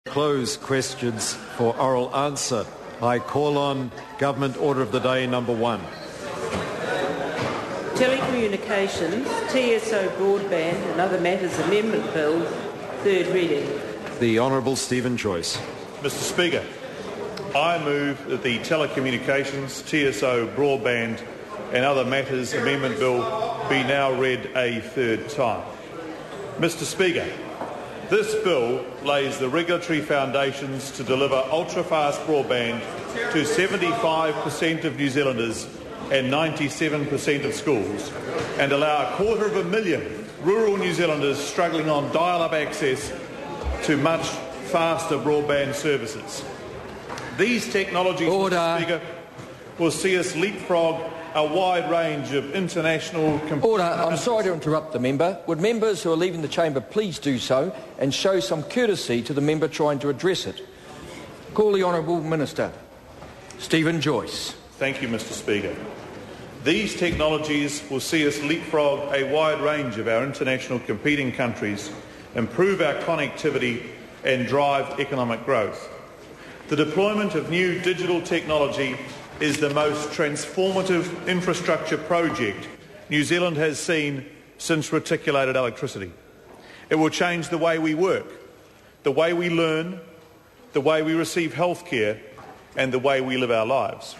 Close questions for oral answer. I call on Government Order of the Day number 1. Telecommunications, TSO Broadband and Other Matters Amendment Bill, third reading. The Honourable Stephen Joyce. Mr Speaker, I move that the Telecommunications, TSO Broadband and Other Matters Amendment Bill be now read a third time. Mr Speaker, this bill lays the regulatory foundations to deliver ultra-fast broadband to 75% of New Zealanders and 97% of schools, and allow 250,000 rural New Zealanders struggling on dial-up access to much faster broadband services. These technologies, Mr Speaker, will see us leapfrog a wide range of international... Order. I'm sorry to interrupt the member. Would members who are leaving the chamber please do so and show some courtesy to the member trying to address it. Call the Honourable Minister. Stephen Joyce. Thank you, Mr Speaker. These technologies will see us leapfrog a wide range of our international competing countries, improve our connectivity and drive economic growth. The deployment of new digital technology is the most transformative infrastructure project New Zealand has seen since reticulated electricity. It will change the way we work, the way we learn, the way we receive health care and the way we live our lives.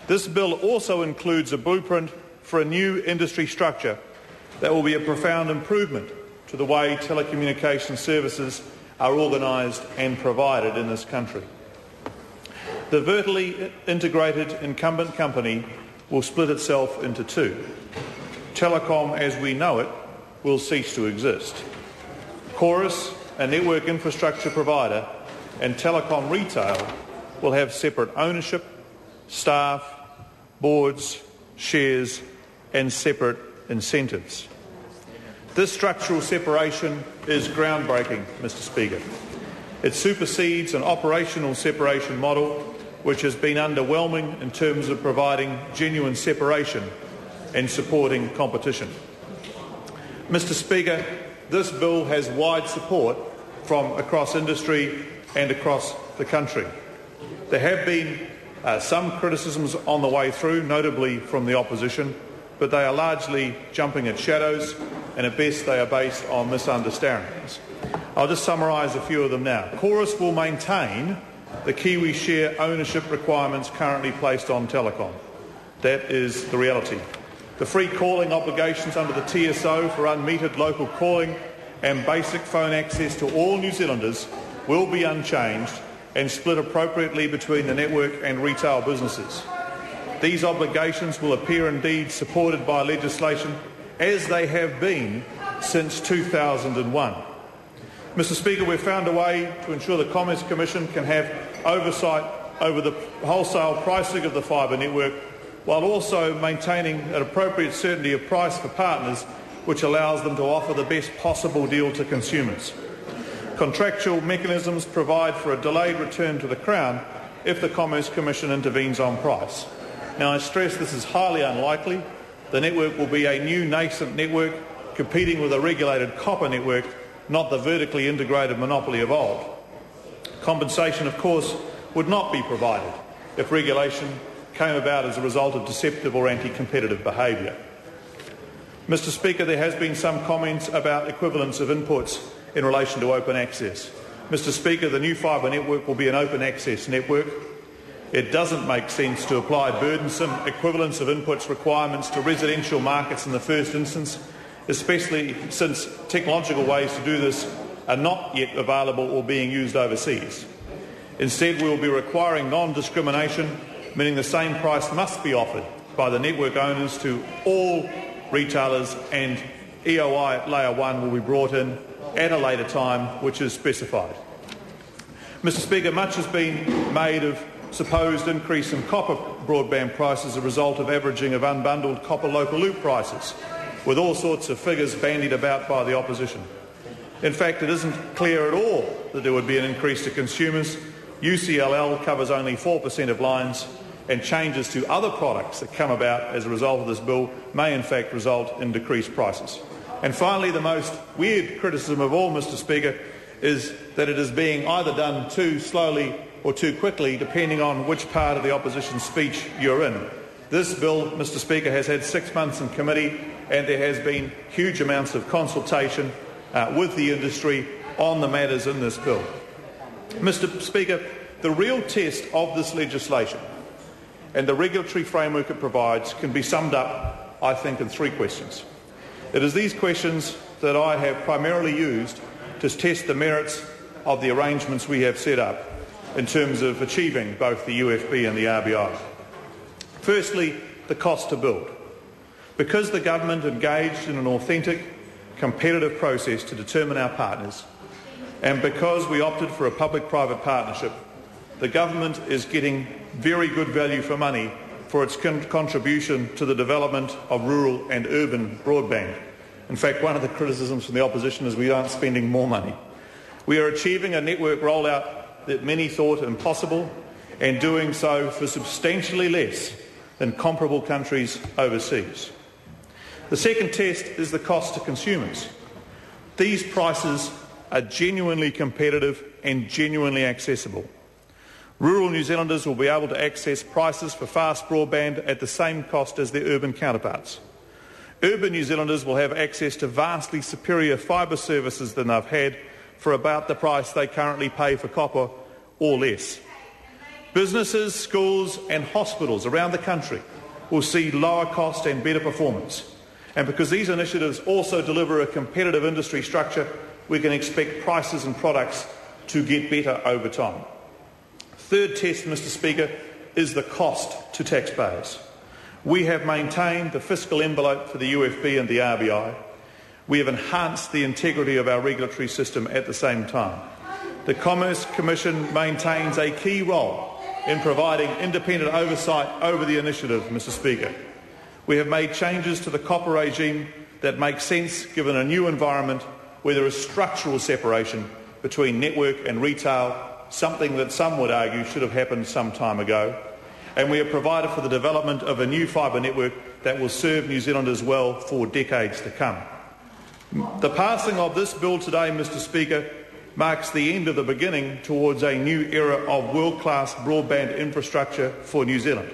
This bill also includes a blueprint for a new industry structure that will be a profound improvement to the way telecommunication services are organised and provided in this country. The vertically integrated incumbent company will split itself into two. Telecom as we know it will cease to exist. Chorus, a network infrastructure provider, and Telecom Retail will have separate ownership, staff, boards, shares and separate incentives. This structural separation is groundbreaking, Mr Speaker. It supersedes an operational separation model which has been underwhelming in terms of providing genuine separation and supporting competition. Mr Speaker, this bill has wide support from across industry and across the country. There have been some criticisms on the way through, notably from the opposition, but they are largely jumping at shadows and at best they are based on misunderstandings. I'll just summarise a few of them now. Chorus will maintain the Kiwi share ownership requirements currently placed on Telecom. That is the reality. The free calling obligations under the TSO for unmetered local calling and basic phone access to all New Zealanders will be unchanged and split appropriately between the network and retail businesses. These obligations will appear indeed supported by legislation as they have been since 2001. Mr Speaker, we've found a way to ensure the Commerce Commission can have oversight over the wholesale pricing of the fibre network while also maintaining an appropriate certainty of price for partners which allows them to offer the best possible deal to consumers. Contractual mechanisms provide for a delayed return to the Crown if the Commerce Commission intervenes on price. Now, I stress this is highly unlikely. The network will be a new nascent network competing with a regulated copper network, not the vertically integrated monopoly of old. Compensation, of course, would not be provided if regulation came about as a result of deceptive or anti-competitive behaviour. Mr Speaker, there has been some comments about equivalence of inputs in relation to open access. Mr Speaker, the new fibre network will be an open access network. It doesn't make sense to apply burdensome equivalence of inputs requirements to residential markets in the first instance, especially since technological ways to do this are not yet available or being used overseas. Instead, we will be requiring non-discrimination, meaning the same price must be offered by the network owners to all retailers, and EOI Layer 1 will be brought in at a later time, which is specified. Mr Speaker, much has been made of supposed increase in copper broadband prices as a result of averaging of unbundled copper local loop prices, with all sorts of figures bandied about by the opposition. In fact, it isn't clear at all that there would be an increase to consumers. UCLL covers only 4% of lines, and changes to other products that come about as a result of this bill may in fact result in decreased prices. And finally, the most weird criticism of all, Mr Speaker, is that it is being either done too slowly or too quickly, depending on which part of the opposition speech you're in. This bill, Mr Speaker, has had 6 months in committee, and there has been huge amounts of consultation with the industry on the matters in this bill. Mr Speaker, the real test of this legislation and the regulatory framework it provides can be summed up, I think, in 3 questions. It is these questions that I have primarily used to test the merits of the arrangements we have set up in terms of achieving both the UFB and the RBI. Firstly, the cost to build. Because the government engaged in an authentic, competitive process to determine our partners, and because we opted for a public-private partnership, the government is getting very good value for money for its contribution to the development of rural and urban broadband. In fact, one of the criticisms from the opposition is we aren't spending more money. We are achieving a network rollout that many thought impossible, and doing so for substantially less than comparable countries overseas. The second test is the cost to consumers. These prices are genuinely competitive and genuinely accessible. Rural New Zealanders will be able to access prices for fast broadband at the same cost as their urban counterparts. Urban New Zealanders will have access to vastly superior fibre services than they've had for about the price they currently pay for copper or less. Businesses, schools and hospitals around the country will see lower cost and better performance. And because these initiatives also deliver a competitive industry structure, we can expect prices and products to get better over time. Third test, Mr Speaker, is the cost to taxpayers. We have maintained the fiscal envelope for the UFB and the RBI. We have enhanced the integrity of our regulatory system at the same time. The Commerce Commission maintains a key role in providing independent oversight over the initiative, Mr Speaker. We have made changes to the copper regime that make sense given a new environment where there is structural separation between network and retail, something that some would argue should have happened some time ago. And we have provided for the development of a new fibre network that will serve New Zealanders well for decades to come. The passing of this bill today, Mr Speaker, marks the end of the beginning towards a new era of world-class broadband infrastructure for New Zealand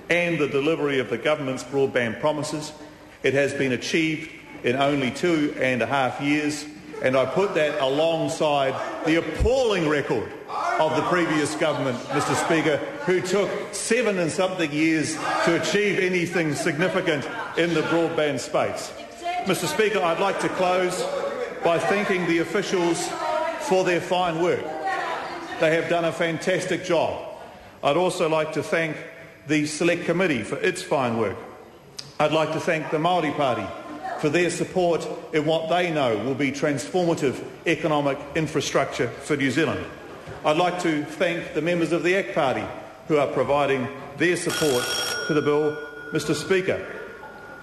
and the delivery of the government's broadband promises. It has been achieved in only 2.5 years, and I put that alongside the appalling record of the previous government, Mr Speaker, who took 7 and something years to achieve anything significant in the broadband space. Mr Speaker, I'd like to close by thanking the officials for their fine work. They have done a fantastic job. I'd also like to thank the Select Committee for its fine work. I'd like to thank the Māori Party for their support in what they know will be transformative economic infrastructure for New Zealand. I'd like to thank the members of the ACT Party who are providing their support to the bill. Mr Speaker,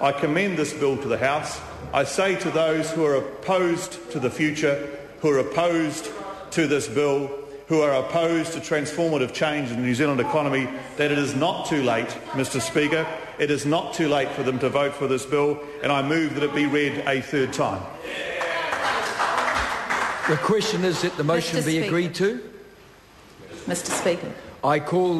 I commend this bill to the House. I say to those who are opposed to the future, who are opposed to this bill, who are opposed to transformative change in the New Zealand economy, that it is not too late, Mr Speaker. It is not too late for them to vote for this bill, and I move that it be read a third time. The question is that the motion be agreed to. Mr Speaker. I call the